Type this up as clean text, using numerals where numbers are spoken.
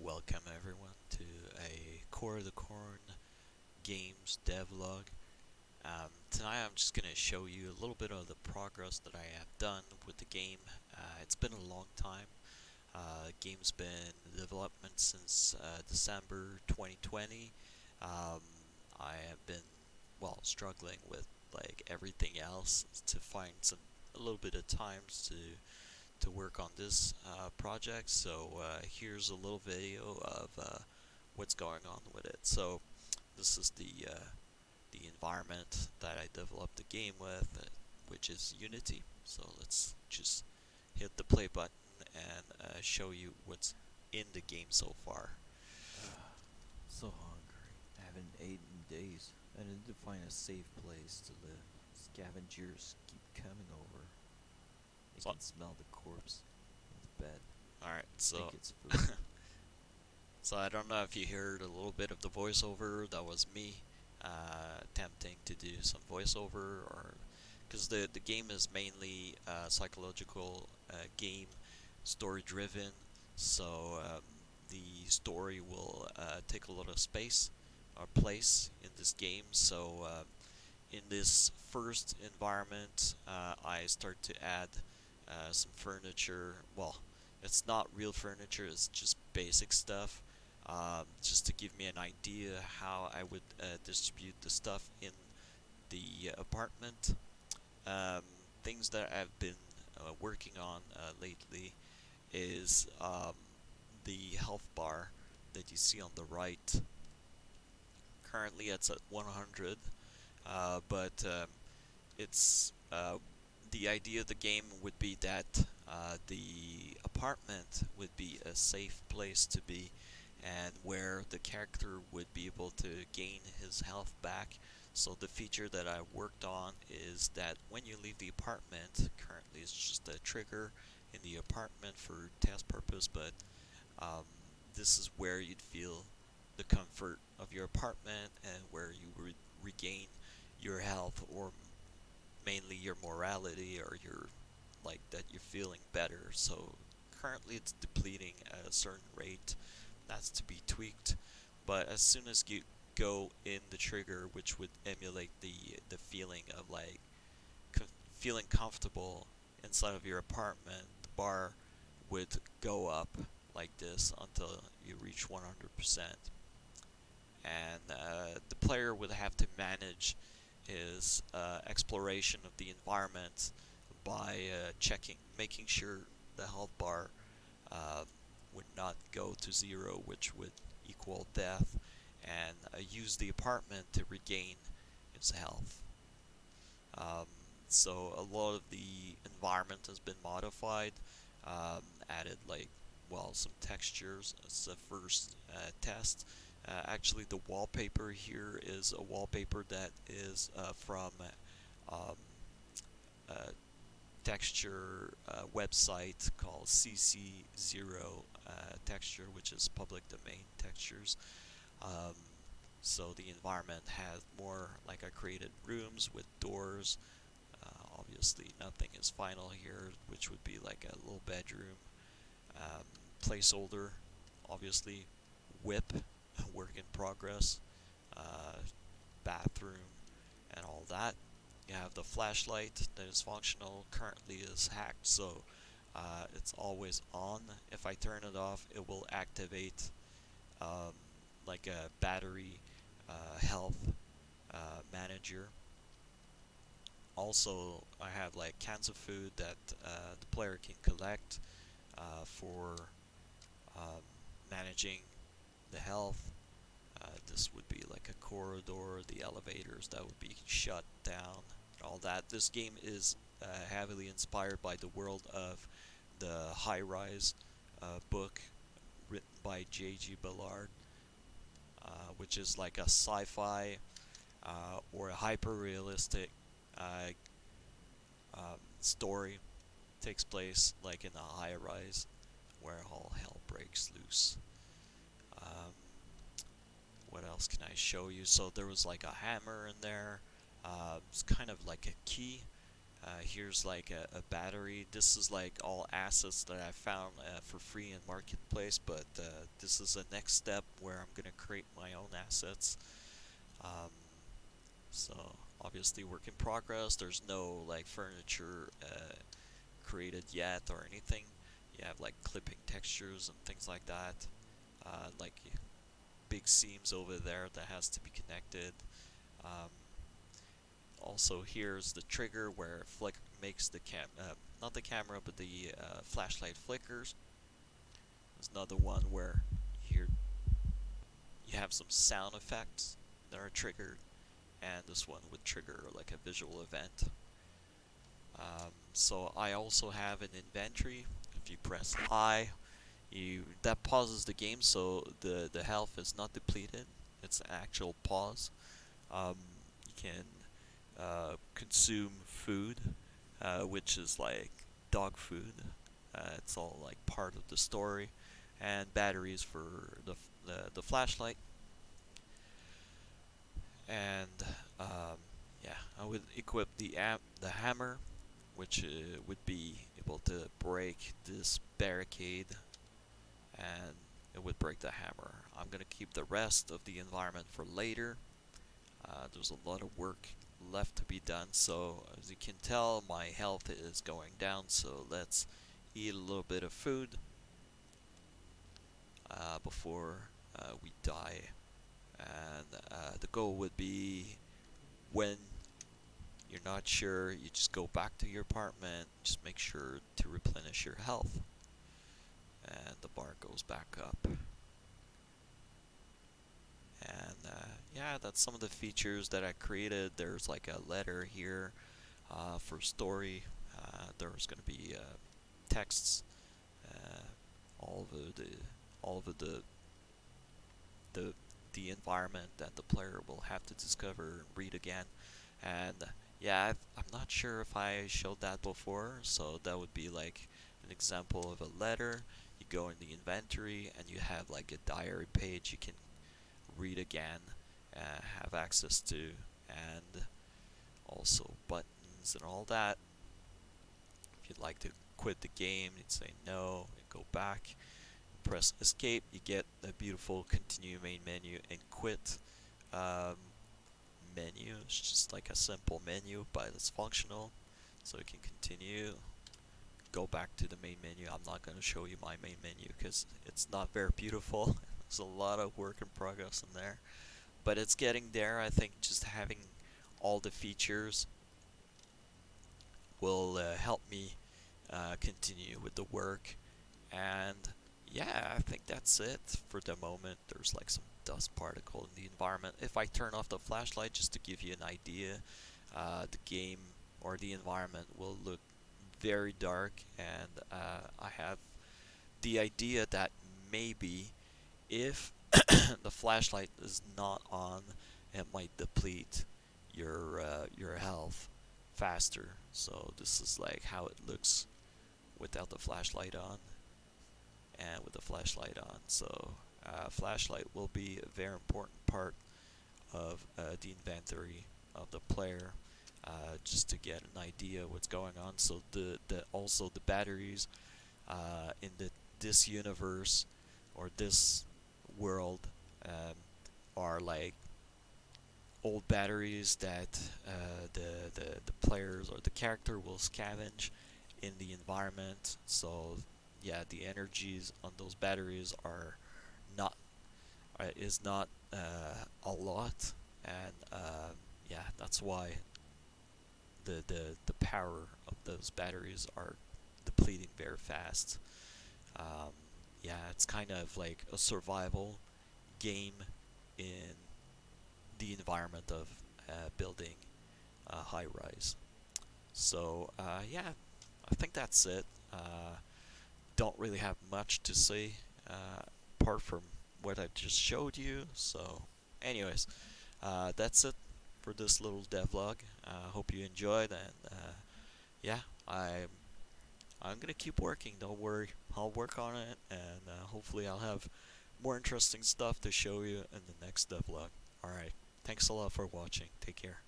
Welcome everyone to a Core of the Corn Games devlog. Tonight I'm just going to show you a little bit of the progress that I have done with the game. It's been a long time. Game's been in development since December 2020. Um, I have been, struggling with like everything else to find a little bit of times to work on this project. So here's a little video of what's going on with it. So this is the environment that I developed the game with, which is Unity. So let's just hit the play button and show you what's in the game so far. So hungry. I haven't eaten in days. I need to find a safe place to live. Scavengers keep coming over. I So, can smell the corpse in the bed. all right, I think so it's food. so I don't know if you heard a little bit of the voiceover. That was me attempting to do some voiceover, or because the game is mainly psychological game, story driven. So the story will take a lot of space or place in this game. So in this first environment, I start to add some furniture. Well, it's not real furniture; it's just basic stuff, just to give me an idea how I would distribute the stuff in the apartment. Um, Things that I've been working on lately is the health bar that you see on the right. Currently, it's at 100, but it's the idea of the game would be that the apartment would be a safe place to be, and where the character would be able to gain his health back. So the feature that I worked on is that when you leave the apartment, currently it's just a trigger in the apartment for test purpose, but um, this is where you'd feel the comfort of your apartment and where you would regain your health, or mainly your morality, or your like that you're feeling better. So currently it's depleting at a certain rate. That's to be tweaked. But as soon as you go in the trigger, which would emulate the feeling of like feeling comfortable inside of your apartment, the bar would go up like this until you reach 100%. And the player would have to manage his exploration of the environment by making sure the health bar uh, would not go to zero, which would equal death, and use the apartment to regain his health. Um, so a lot of the environment has been modified, added some textures as the first test. Actually, the wallpaper here is a wallpaper that is from um, a texture website called CC0 Texture, which is public domain textures. Um, so the environment has more like I created rooms with doors. Obviously, nothing is final here, which would be like a little bedroom. Um, Placeholder, obviously, whip, work in progress, uh, bathroom, and all that. You have the flashlight that is functional, currently is hacked, so it's always on. If I turn it off, it will activate um, like a battery health manager. Also, I have like cans of food that the player can collect for um, managing the health. This would be like a corridor, the elevators that would be shut down, and all that. This game is heavily inspired by the world of the High Rise book written by J.G. Ballard, which is like a sci-fi or a hyper-realistic uh, story. Takes place like in a high rise where all hell breaks loose. Um, what else can I show you? So there was like a hammer in there. It's kind of like a key. Here's like a battery. This is like all assets that I found for free in marketplace, but this is the next step where I'm gonna create my own assets. Um, so obviously work in progress. There's no like furniture created yet or anything. You have like clipping textures and things like that. Like big seams over there that has to be connected. Um, Also, here's the trigger where it makes the not the camera, but the flashlight flickers. There's another one where here you have some sound effects that are triggered, and this one would trigger like a visual event. So I also have an inventory. If you press I, that pauses the game, so the health is not depleted. It's an actual pause. You can consume food, which is like dog food. It's all like part of the story, and batteries for the flashlight. And yeah, I would equip the hammer, which would be able to break this barricade, and it would break the hammer. I'm gonna keep the rest of the environment for later. There's a lot of work left to be done, so as you can tell, my health is going down, so let's eat a little bit of food before we die. And the goal would be when you're not sure, you just go back to your apartment, just make sure to replenish your health, and the bar goes back up. And yeah, that's some of the features that I created. There's like a letter here for story. There's going to be texts, uh, all of all of the the environment that the player will have to discover and read again. And yeah, I'm not sure if I showed that before, so that would be like an example of a letter. You go in the inventory and you have like a diary page you can read again, have access to, and also buttons and all that. If you'd like to quit the game, you'd say no and go back. Press escape, you get a beautiful continue main menu and quit um, menu. It's just like a simple menu, but it's functional. So you can continue, go back to the main menu. I'm not going to show you my main menu because it's not very beautiful. There's a lot of work in progress in there. But it's getting there. I think just having all the features will help me continue with the work. And yeah, I think that's it for the moment. There's like some dust particle in the environment. If I turn off the flashlight, just to give you an idea, the game or the environment will look very dark. And I have the idea that maybe if the flashlight is not on, it might deplete your health faster. So this is like how it looks without the flashlight on and with the flashlight on. So flashlight will be a very important part of the inventory of the player, just to get an idea what's going on. So the also the batteries in this universe or this world um, are like old batteries that the players or the character will scavenge in the environment. So yeah, the energies on those batteries are not is not a lot, and yeah, that's why the power of those batteries are depleting very fast. Um, yeah, it's kind of like a survival game in the environment of building a high rise. So yeah, I think that's it. Don't really have much to say apart from what I just showed you. So, anyways, that's it for this little devlog. Hope you enjoyed, and yeah, I'm gonna keep working. Don't worry, I'll work on it, and hopefully I'll have more interesting stuff to show you in the next devlog. All right, thanks a lot for watching. Take care.